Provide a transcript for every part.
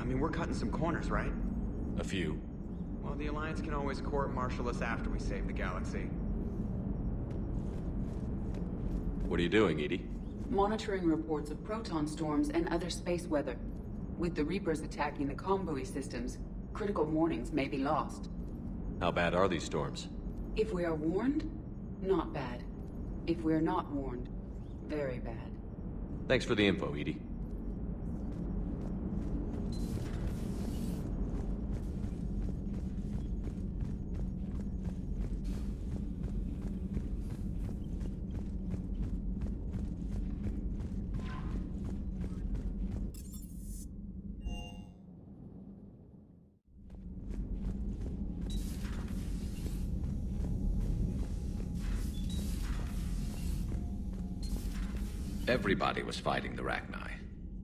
mean, we're cutting some corners, right? A few. Well, the Alliance can always court-martial us after we save the galaxy. What are you doing, Edie? Monitoring reports of proton storms and other space weather. With the Reapers attacking the comm buoy systems, critical warnings may be lost. How bad are these storms? If we are warned, not bad. If we're not warned, very bad. Thanks for the info, Edie. Everybody was fighting the Rachni,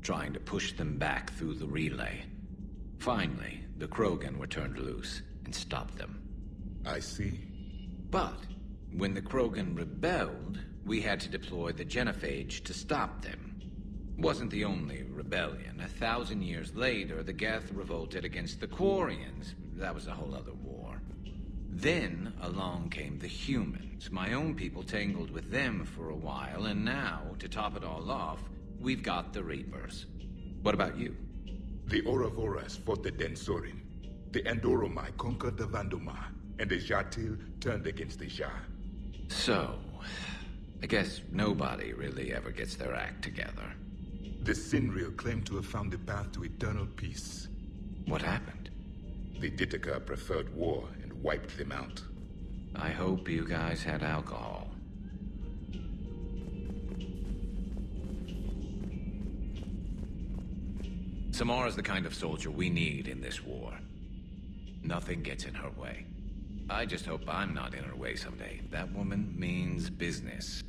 trying to push them back through the relay. Finally, the Krogan were turned loose and stopped them. I see. But when the Krogan rebelled, we had to deploy the Genophage to stop them. Wasn't the only rebellion. 1,000 years later, the Geth revolted against the Quarians. That was a whole other war. Then along came the humans. My own people tangled with them for a while, and now, to top it all off, we've got the Reapers. What about you? The Ouroboros fought the Densorin. The Andoromai conquered the Vandomar, and the Jatil turned against the Jah. So, I guess nobody really ever gets their act together. The Sinriel claimed to have found the path to eternal peace. What happened? The Ditaka preferred war and wiped them out. I hope you guys had alcohol. Samara's the kind of soldier we need in this war. Nothing gets in her way. I just hope I'm not in her way someday. That woman means business.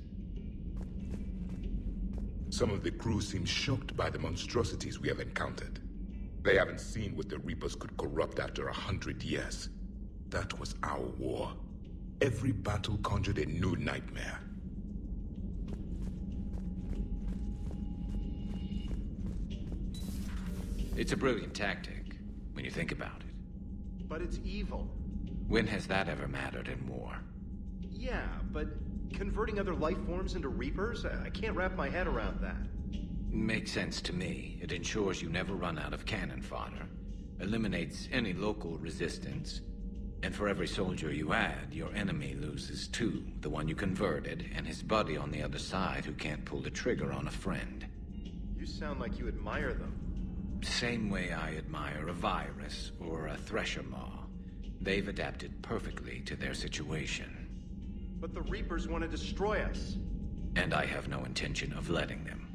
Some of the crew seem shocked by the monstrosities we have encountered. They haven't seen what the Reapers could corrupt after 100 years. That was our war. Every battle conjured a new nightmare. It's a brilliant tactic, when you think about it. But it's evil. When has that ever mattered in war? Yeah, but converting other life forms into Reapers? I can't wrap my head around that. Makes sense to me. It ensures you never run out of cannon fodder, eliminates any local resistance, and for every soldier you add, your enemy loses two, the one you converted, and his buddy on the other side who can't pull the trigger on a friend. You sound like you admire them. Same way I admire a virus or a thresher maw. They've adapted perfectly to their situation. But the Reapers want to destroy us. And I have no intention of letting them.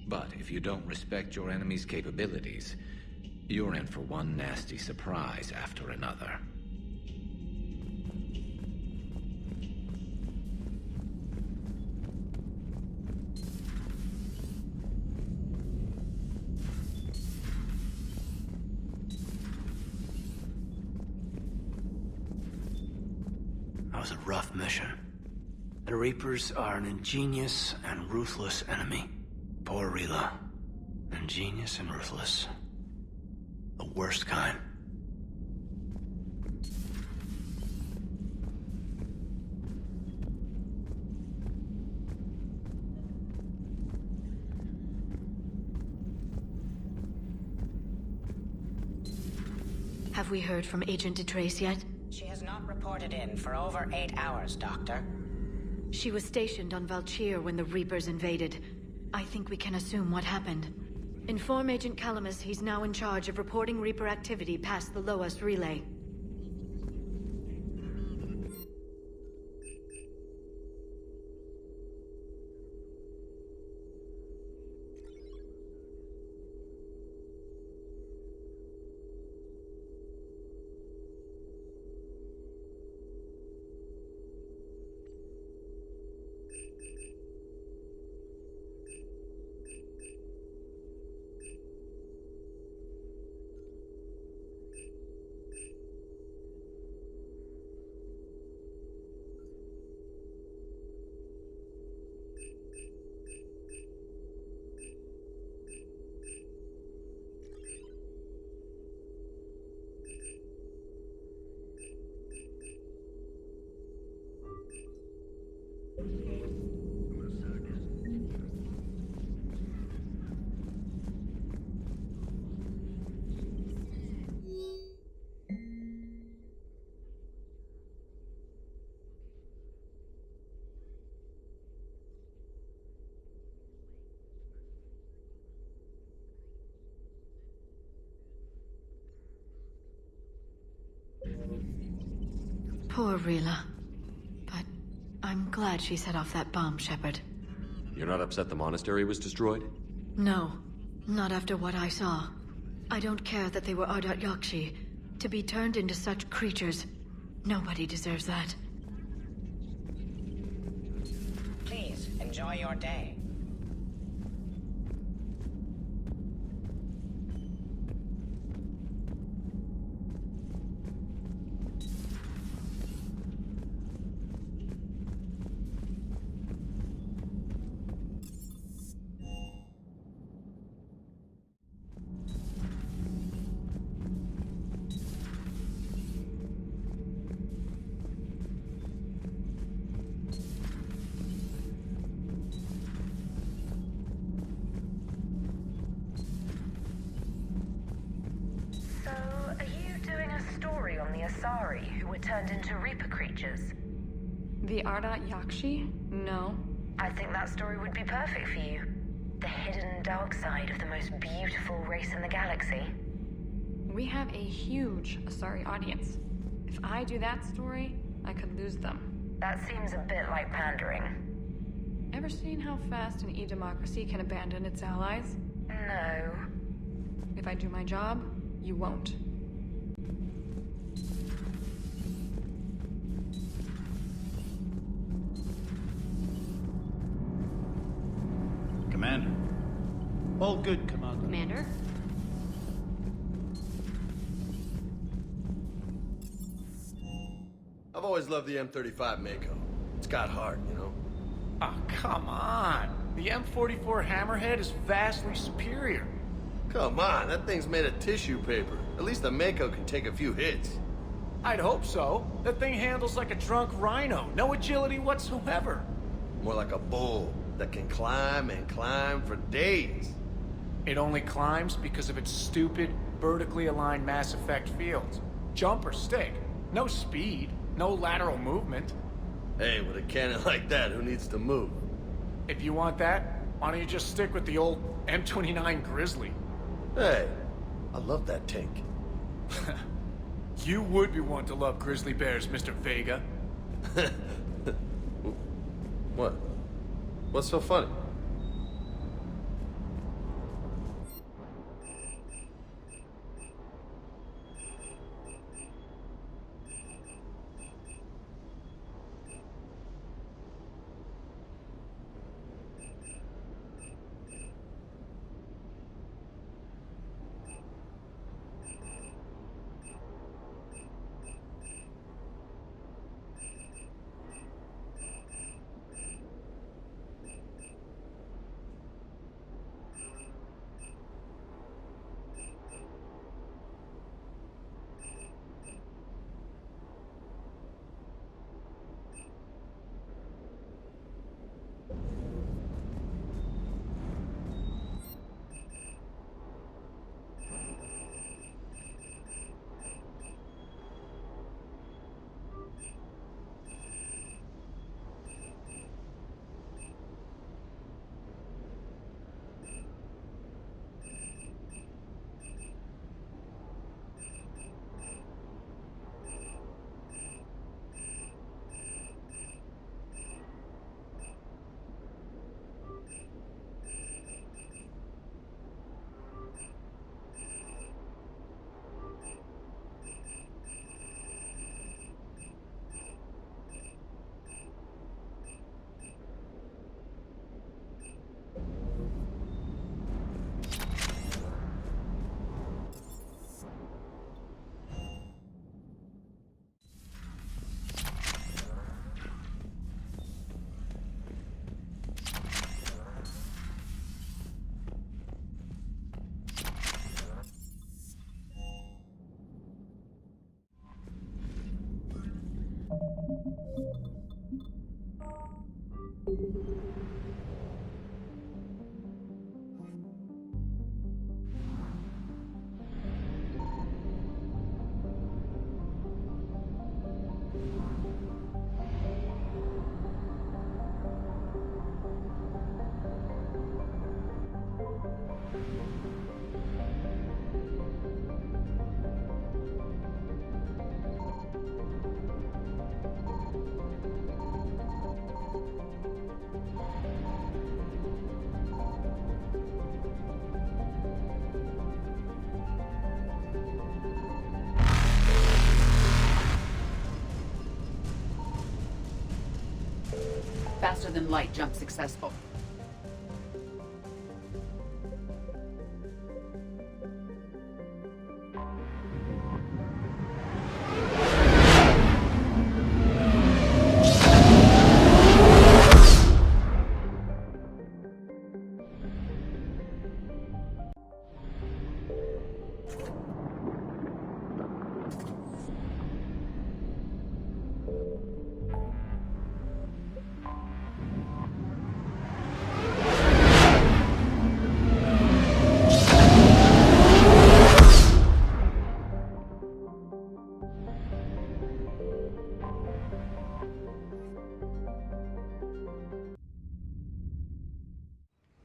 But if you don't respect your enemy's capabilities, you're in for one nasty surprise after another. That was a rough mission. The Reapers are an ingenious and ruthless enemy. Poor Rila. Ingenious and ruthless. The worst kind. Have we heard from Agent DeTrace yet? She has not reported in for over 8 hours, Doctor. She was stationed on Valchir when the Reapers invaded. I think we can assume what happened. Inform Agent Calamus he's now in charge of reporting Reaper activity past the Loas relay. Poor Rila. But I'm glad she set off that bomb, Shepard. You're not upset the monastery was destroyed? No, not after what I saw. I don't care that they were Ardat Yakshi. To be turned into such creatures, nobody deserves that. Please, enjoy your day. So, are you doing a story on the Asari who were turned into Reaper creatures? The Ardat Yakshi? No. I think that story would be perfect for you. The hidden dark side of the most beautiful race in the galaxy. We have a huge Asari audience. If I do that story, I could lose them. That seems a bit like pandering. Ever seen how fast an e-democracy can abandon its allies? No. If I do my job, you won't. Commander. All good, Commander. Commander? I've always loved the M35 Mako. It's got heart, you know? Oh, come on. The M44 Hammerhead is vastly superior. Come on, that thing's made of tissue paper. At least the Mako can take a few hits. I'd hope so. That thing handles like a drunk rhino. No agility whatsoever. More like a bull that can climb and climb for days. It only climbs because of its stupid, vertically aligned Mass Effect fields. Jump or stick. No speed. No lateral movement. Hey, with a cannon like that, who needs to move? If you want that, why don't you just stick with the old M29 Grizzly? Hey, I love that tank. You would be one to love grizzly bears, Mr. Vega. What? What's so funny? faster-than-light jump successful.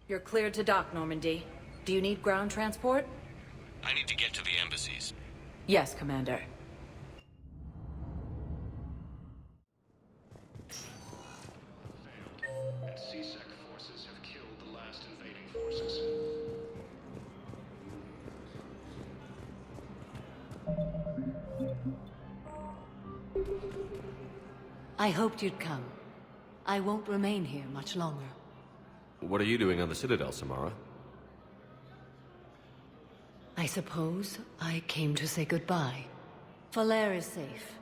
You're cleared to dock, Normandy. Do you need ground transport? I need to get to the embassies. Yes, Commander. And C-Sec forces have killed the last invading forces. I hoped you'd come. I won't remain here much longer. What are you doing on the Citadel, Samara? I suppose I came to say goodbye. Falere is safe,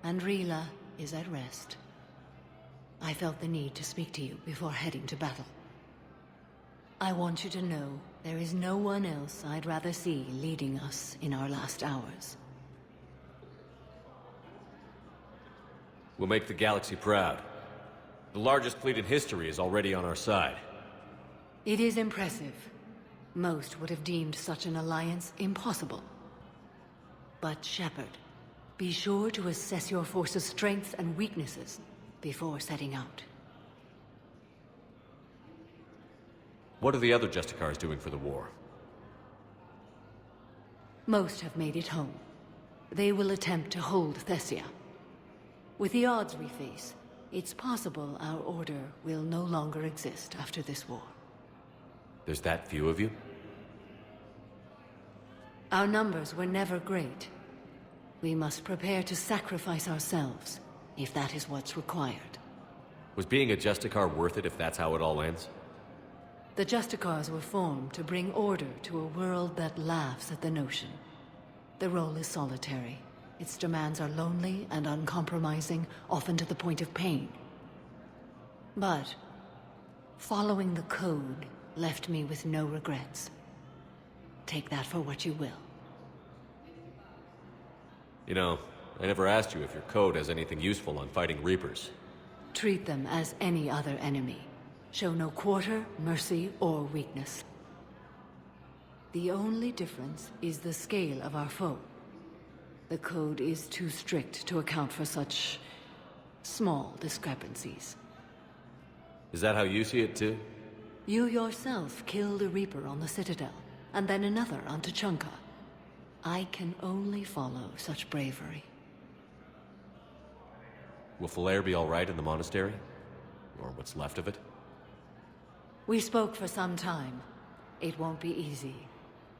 and Rila is at rest. I felt the need to speak to you before heading to battle. I want you to know there is no one else I'd rather see leading us in our last hours. We'll make the galaxy proud. The largest fleet in history is already on our side. It is impressive. Most would have deemed such an alliance impossible. But Shepard, be sure to assess your force's strengths and weaknesses before setting out. What are the other Justicars doing for the war? Most have made it home. They will attempt to hold Thessia. With the odds we face, it's possible our order will no longer exist after this war. There's that few of you? Our numbers were never great. We must prepare to sacrifice ourselves, if that is what's required. Was being a Justicar worth it if that's how it all ends? The Justicars were formed to bring order to a world that laughs at the notion. The role is solitary. Its demands are lonely and uncompromising, often to the point of pain. But following the code left me with no regrets. Take that for what you will. You know, I never asked you if your code has anything useful on fighting Reapers. Treat them as any other enemy. Show no quarter, mercy, or weakness. The only difference is the scale of our foe. The code is too strict to account for such small discrepancies. Is that how you see it too? You yourself killed a Reaper on the Citadel, and then another on Tuchanka. I can only follow such bravery. Will Falere be all right in the monastery? Or what's left of it? We spoke for some time. It won't be easy.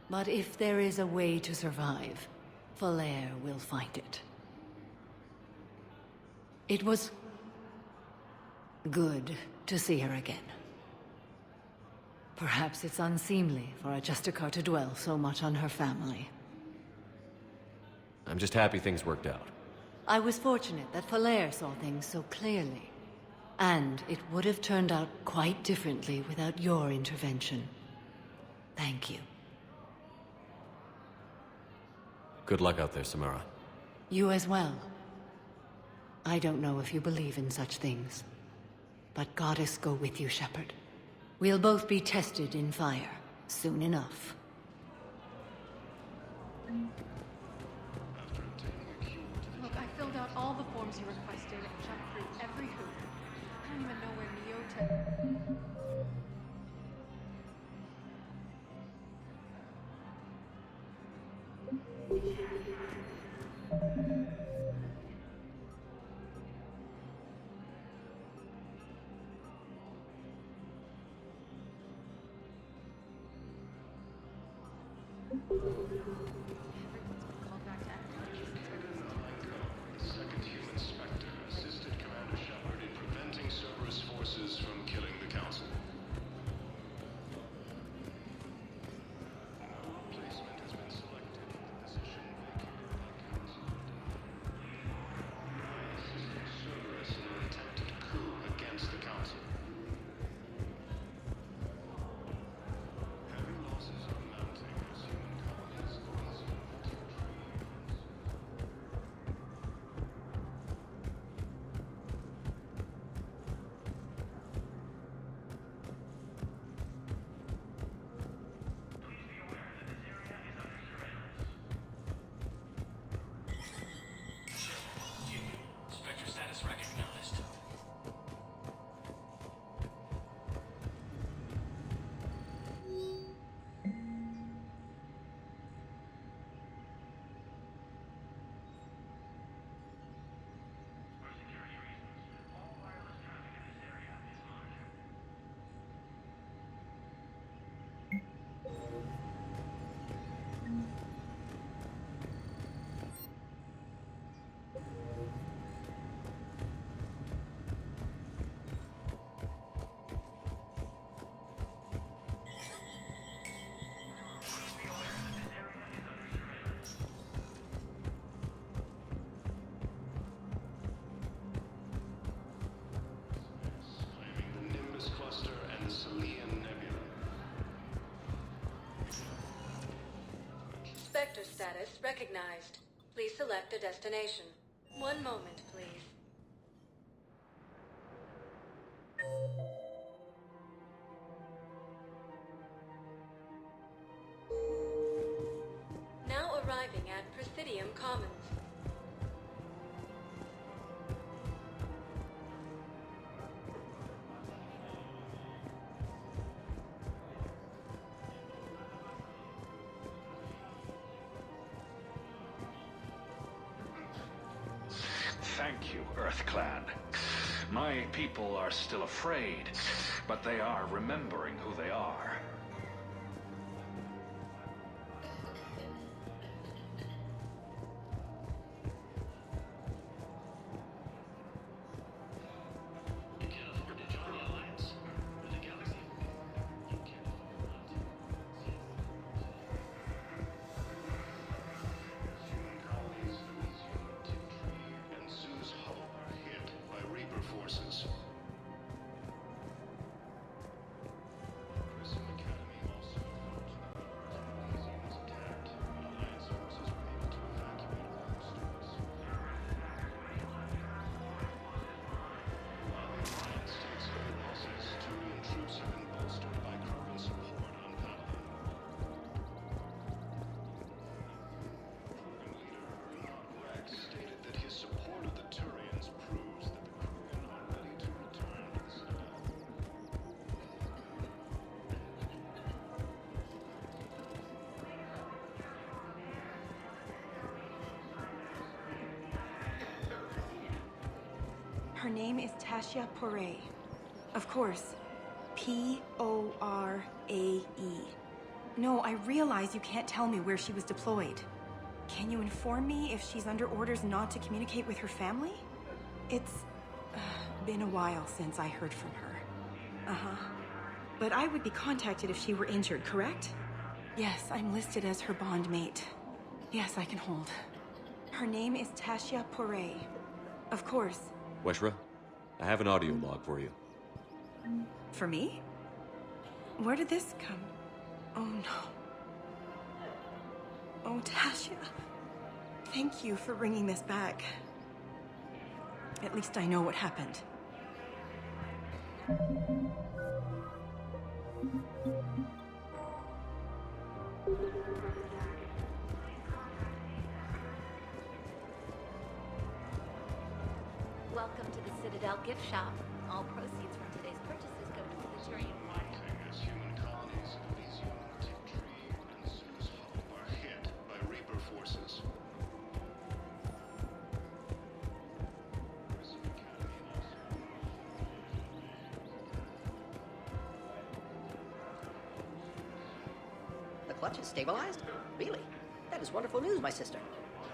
But if there is a way to survive, Falere will find it. It was good to see her again. Perhaps it's unseemly for a Justicar to dwell so much on her family. I'm just happy things worked out. I was fortunate that Falere saw things so clearly. And it would have turned out quite differently without your intervention. Thank you. Good luck out there, Samara. You as well. I don't know if you believe in such things, but Goddess go with you, Shepard. We'll both be tested in fire, soon enough. Look, I filled out all the forms you requested and jumped through every hoop. I don't even know where Neota... Second Human Spectre assisted Commander Shepard in preventing Cerberus forces sector status recognized. Please select a destination. One moment, please. Now arriving at Presidium Commons. Thank you, EarthClan. My people are still afraid, but they are remembering who they are. Her name is Tasha Poray. Of course, P-O-R-A-E. No, I realize you can't tell me where she was deployed. Can you inform me if she's under orders not to communicate with her family? It's been a while since I heard from her. Uh-huh. But I would be contacted if she were injured, correct? Yes, I'm listed as her bond mate. Yes, I can hold. Her name is Tasha Poray. Of course. Weshra, I have an audio log for you. For me? Where did this come? Oh no. Oh, Tasha. Thank you for bringing this back. At least I know what happened. Welcome to the Citadel gift shop. All proceeds from today's purchases go to the Turian As human colonies of Elysium, Tiptree, and Zeus Hope are hit by Reaper forces. The clutch is stabilized? Really? That is wonderful news, my sister.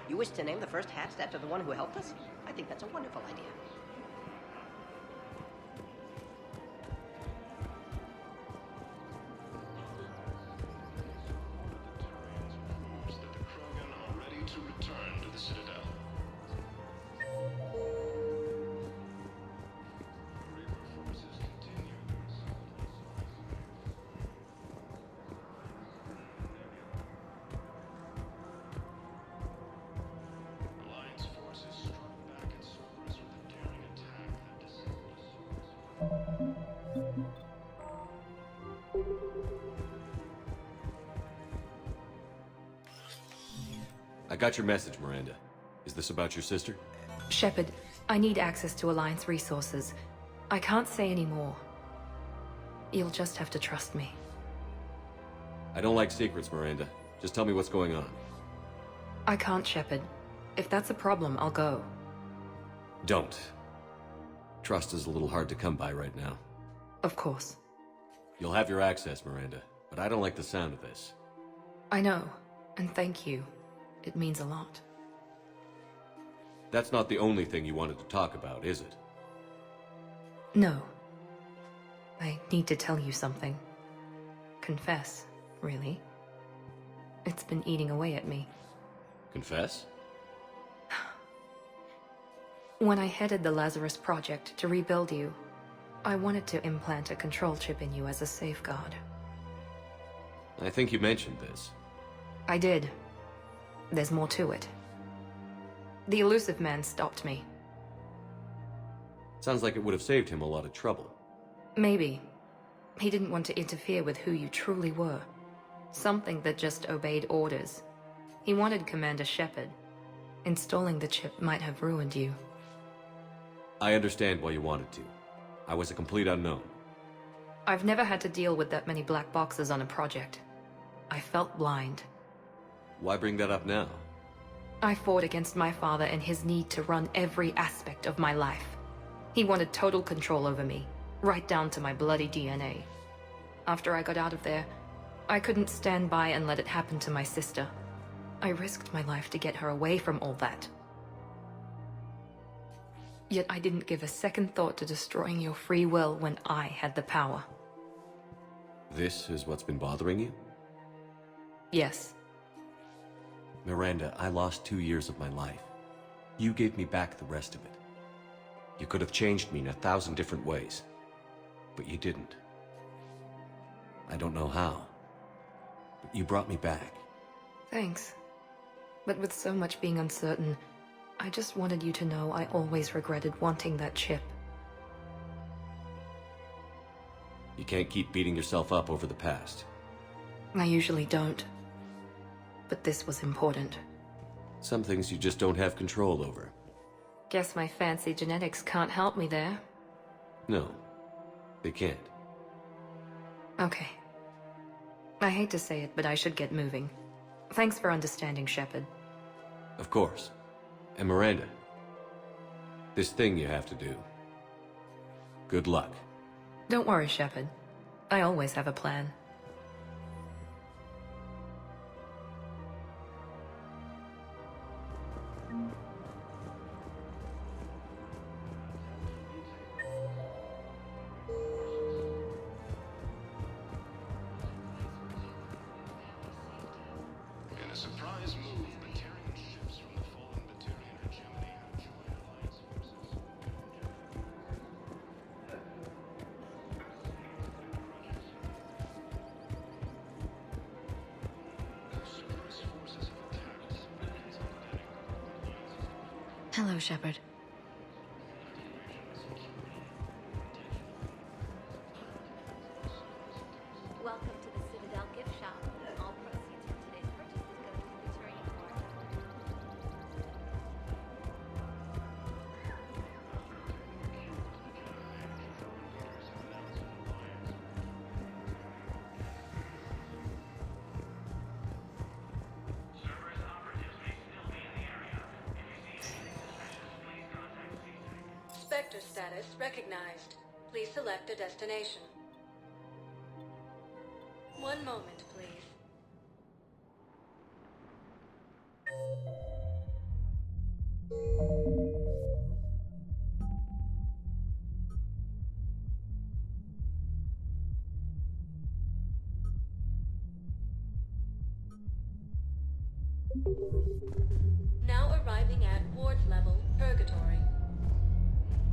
You wish to name the first hatched after the one who helped us? I think that's a wonderful idea. Proves that the Krogan are ready to return to the Citadel. Reaper forces continue their assault on Alliance forces struck back at Cerberus with a daring attack that disabled a I got your message, Miranda. Is this about your sister? Shepard, I need access to Alliance resources. I can't say any more. You'll just have to trust me. I don't like secrets, Miranda. Just tell me what's going on. I can't, Shepard. If that's a problem, I'll go. Don't. Trust is a little hard to come by right now. Of course. You'll have your access, Miranda, but I don't like the sound of this. I know, and thank you. It means a lot. That's not the only thing you wanted to talk about, is it? No. I need to tell you something. Confess, really. It's been eating away at me. Confess? When I headed the Lazarus Project to rebuild you, I wanted to implant a control chip in you as a safeguard. I think you mentioned this. I did. there's more to it. The elusive man stopped me. Sounds like it would have saved him a lot of trouble. Maybe. He didn't want to interfere with who you truly were. Something that just obeyed orders. He wanted Commander Shepard. Installing the chip might have ruined you. I understand why you wanted to. I was a complete unknown. I've never had to deal with that many black boxes on a project. I felt blind. Why bring that up now? I fought against my father and his need to run every aspect of my life. He wanted total control over me, right down to my bloody DNA. After I got out of there, I couldn't stand by and let it happen to my sister. I risked my life to get her away from all that. Yet I didn't give a second thought to destroying your free will when I had the power. This is what's been bothering you? Yes. Miranda, I lost 2 years of my life. You gave me back the rest of it. You could have changed me in 1,000 different ways, but you didn't. I don't know how, but you brought me back. Thanks. But with so much being uncertain, I just wanted you to know I always regretted wanting that chip. You can't keep beating yourself up over the past. I usually don't. But this was important. Some things you just don't have control over. Guess my fancy genetics can't help me there. No, they can't. Okay. I hate to say it, but I should get moving. Thanks for understanding, Shepard. Of course. And Miranda, this thing you have to do. Good luck. Don't worry, Shepard. I always have a plan. In a surprise move, Batarian ships from the fallen Batarian hegemony have joined Alliance forces. Cerberus forces have attacked civilians on Atlantic. Hello, Shepard. Welcome to the Citadel gift shop. All proceeds from today's purchases go to the Batarian Corps. Spectre status recognized. Please select a destination. One moment, please. Now arriving at ward level purgatory.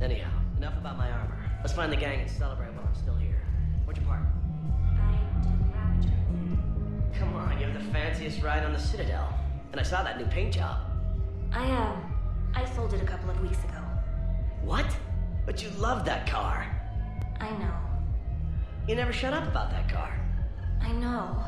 Anyhow, enough about my armor. Let's find the gang and celebrate while I'm still here. Where'd you park? Come on, you have the fanciest ride on the Citadel. And I saw that new paint job. I sold it a couple of weeks ago. What? But you loved that car. I know. You never shut up about that car. I know.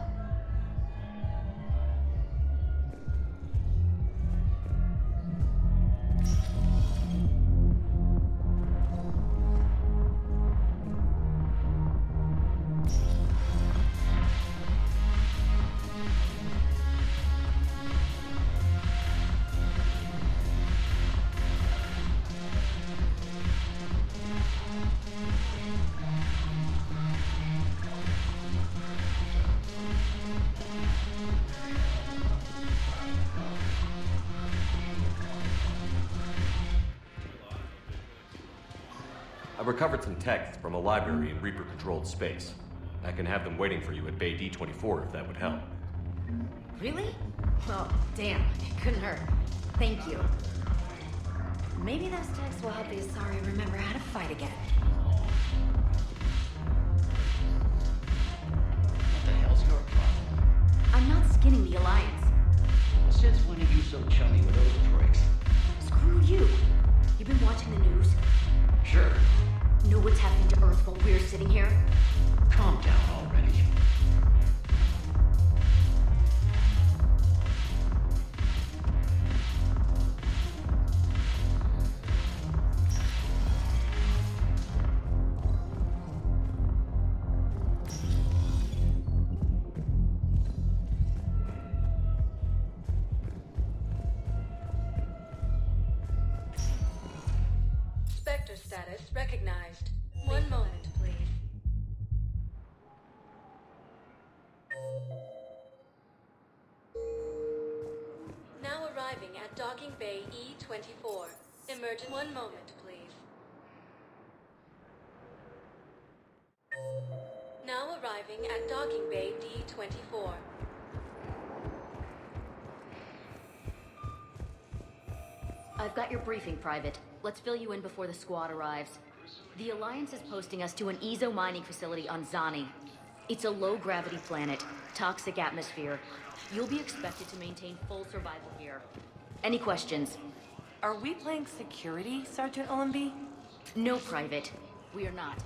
I recovered some texts from a library in Reaper-controlled space. I can have them waiting for you at Bay D-24 if that would help. Really? Well, damn, it couldn't hurt. Thank you. Maybe those texts will help the Asari remember how to fight again. What the hell's your problem? I'm not skinning the Alliance. Since when so chummy with those pricks? Screw you. You've been watching the news? Sure. Know what's happening to Earth while we're sitting here? Calm down already. Spectre status recognized. One moment, please. Now arriving at Docking Bay E-24. Emergent. One moment, please. Now arriving at Docking Bay D-24. I've got your briefing, Private. Let's fill you in before the squad arrives. The Alliance is posting us to an Ezo mining facility on Zani. It's a low-gravity planet, toxic atmosphere. You'll be expected to maintain full survival here. Any questions? Are we playing security, Sergeant Ullenby? No, Private. We are not.